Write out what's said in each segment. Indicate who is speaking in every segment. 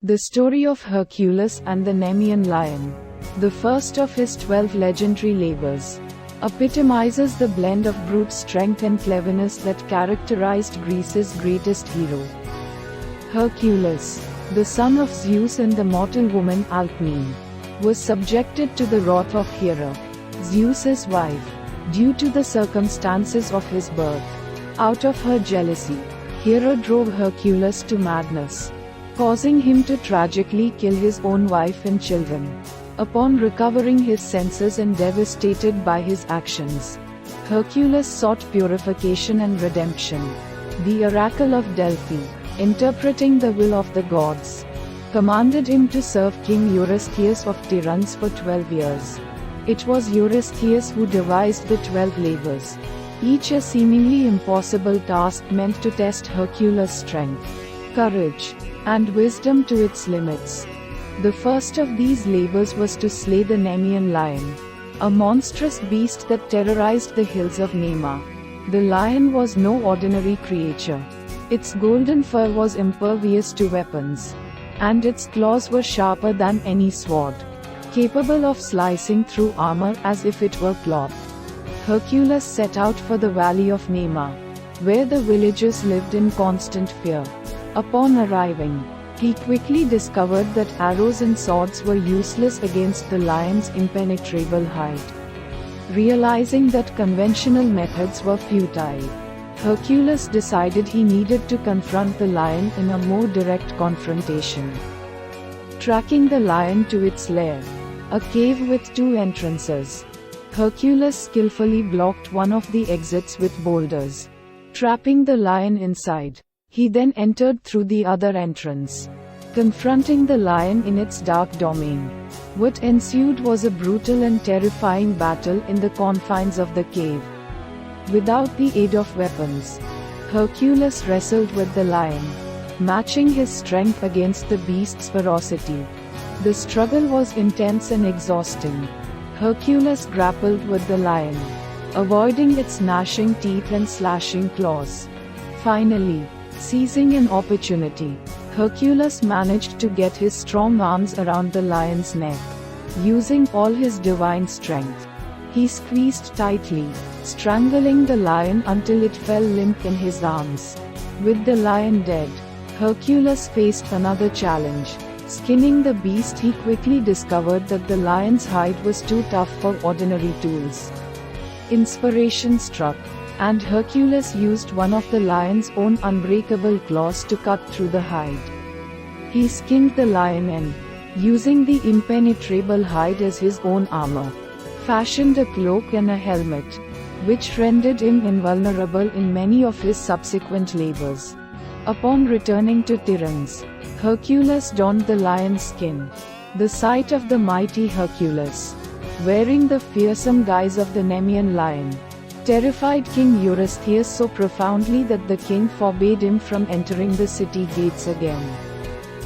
Speaker 1: The story of Hercules and the Nemean lion, the first of his 12 legendary labors, epitomizes the blend of brute strength and cleverness that characterized Greece's greatest hero. Hercules, the son of Zeus and the mortal woman Alcmene, was subjected to the wrath of Hera, Zeus's wife, due to the circumstances of his birth. Out of her jealousy, Hera drove Hercules to madness, causing him to tragically kill his own wife and children. Upon recovering his senses and devastated by his actions, Hercules sought purification and redemption. The oracle of Delphi, interpreting the will of the gods, commanded him to serve King Eurystheus of Tiryns for 12 years. It was Eurystheus who devised the 12 labors, each a seemingly impossible task meant to test Hercules' strength, courage, and wisdom to its limits. The first of these labors was to slay the Nemean lion, a monstrous beast that terrorized the hills of Nema. The lion was no ordinary creature. Its golden fur was impervious to weapons, and its claws were sharper than any sword, capable of slicing through armor as if it were cloth. Hercules set out for the valley of Nema, where the villagers lived in constant fear. Upon arriving, he quickly discovered that arrows and swords were useless against the lion's impenetrable hide. Realizing that conventional methods were futile, Hercules decided he needed to confront the lion in a more direct confrontation. Tracking the lion to its lair, a cave with 2 entrances, Hercules skillfully blocked one of the exits with boulders, trapping the lion inside. He then entered through the other entrance, confronting the lion in its dark domain. What ensued was a brutal and terrifying battle in the confines of the cave. Without the aid of weapons, Hercules wrestled with the lion, matching his strength against the beast's ferocity. The struggle was intense and exhausting. Hercules grappled with the lion, avoiding its gnashing teeth and slashing claws. Finally, seizing an opportunity, Hercules managed to get his strong arms around the lion's neck. Using all his divine strength, he squeezed tightly, strangling the lion until it fell limp in his arms. With the lion dead, Hercules faced another challenge. Skinning the beast, he quickly discovered that the lion's hide was too tough for ordinary tools. Inspiration struck, and Hercules used one of the lion's own unbreakable claws to cut through the hide. He skinned the lion and, using the impenetrable hide as his own armor, fashioned a cloak and a helmet, which rendered him invulnerable in many of his subsequent labors. Upon returning to Tiryns, Hercules donned the lion's skin. The sight of the mighty Hercules, wearing the fearsome guise of the Nemean lion, terrified King Eurystheus so profoundly that the king forbade him from entering the city gates again.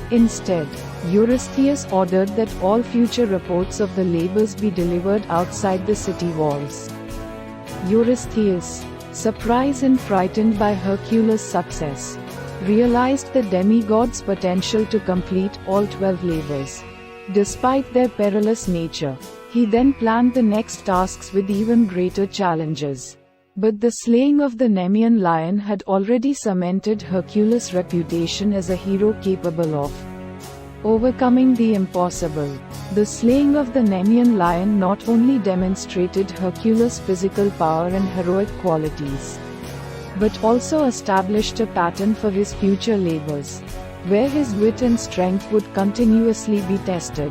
Speaker 1: Instead, Eurystheus ordered that all future reports of the labors be delivered outside the city walls. Eurystheus, surprised and frightened by Hercules' success, realized the demigod's potential to complete all 12 labors. Despite their perilous nature, he then planned the next tasks with even greater challenges. But the slaying of the Nemean lion had already cemented Hercules' reputation as a hero capable of overcoming the impossible. The slaying of the Nemean lion not only demonstrated Hercules' physical power and heroic qualities, but also established a pattern for his future labors, where his wit and strength would continuously be tested.